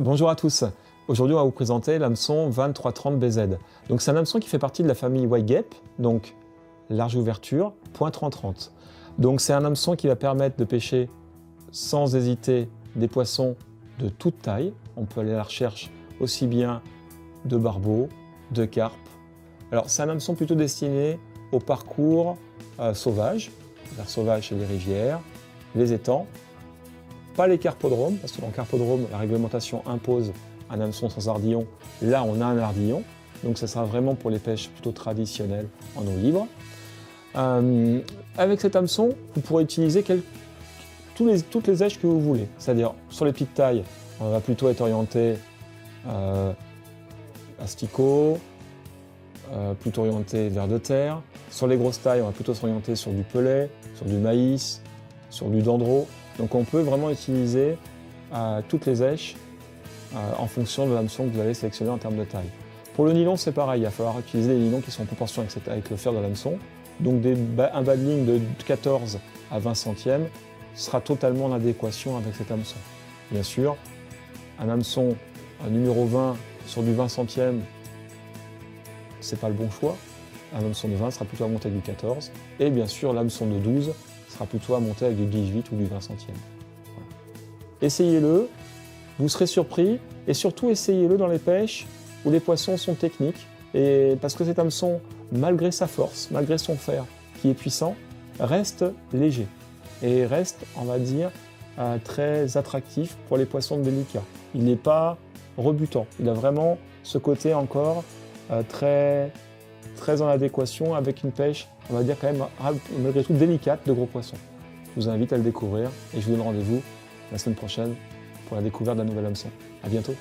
Bonjour à tous. Aujourd'hui, on va vous présenter l'hameçon 2330BZ. Donc, c'est un hameçon qui fait partie de la famille White Gap, donc large ouverture, point 30-30. Donc, c'est un hameçon qui va permettre de pêcher sans hésiter des poissons de toute taille. On peut aller à la recherche aussi bien de barbeaux, de carpes. Alors, c'est un hameçon plutôt destiné au parcours sauvage. Vers sauvage, c'est les rivières, les étangs. Pas les carpodromes, parce que dans le carpodrome, la réglementation impose un hameçon sans ardillon. Là, on a un ardillon, donc ça sera vraiment pour les pêches plutôt traditionnelles en eau libre. Avec cet hameçon, vous pourrez utiliser toutes les éches que vous voulez. C'est-à-dire, sur les petites tailles, on va plutôt être orienté asticot, plutôt orienté vers de terre. Sur les grosses tailles, on va plutôt s'orienter sur du pelet, sur du maïs, sur du dendro. Donc on peut vraiment utiliser toutes les éches en fonction de l'hameçon que vous allez sélectionner en termes de taille. Pour le nylon, c'est pareil, il va falloir utiliser des nylons qui sont en proportion avec le fer de l'hameçon. Donc un bas de ligne de 14 à 20 centièmes sera totalement en adéquation avec cet hameçon. Bien sûr, un hameçon numéro 20 sur du 20 centièmes, c'est pas le bon choix. Un hameçon de 20 sera plutôt à monter avec du 14. Et bien sûr, l'hameçon de 12 sera plutôt à monter avec du 18 ou du 20 centièmes. Voilà. Essayez-le, vous serez surpris, et surtout essayez-le dans les pêches où les poissons sont techniques, et parce que cet hameçon, malgré sa force, malgré son fer qui est puissant, reste léger, et reste, on va dire, très attractif pour les poissons délicats. Il n'est pas rebutant, il a vraiment ce côté encore très en adéquation avec une pêche, on va dire quand même malgré tout délicate de gros poissons. Je vous invite à le découvrir et je vous donne rendez-vous la semaine prochaine pour la découverte d'un nouvel hameçon. À bientôt.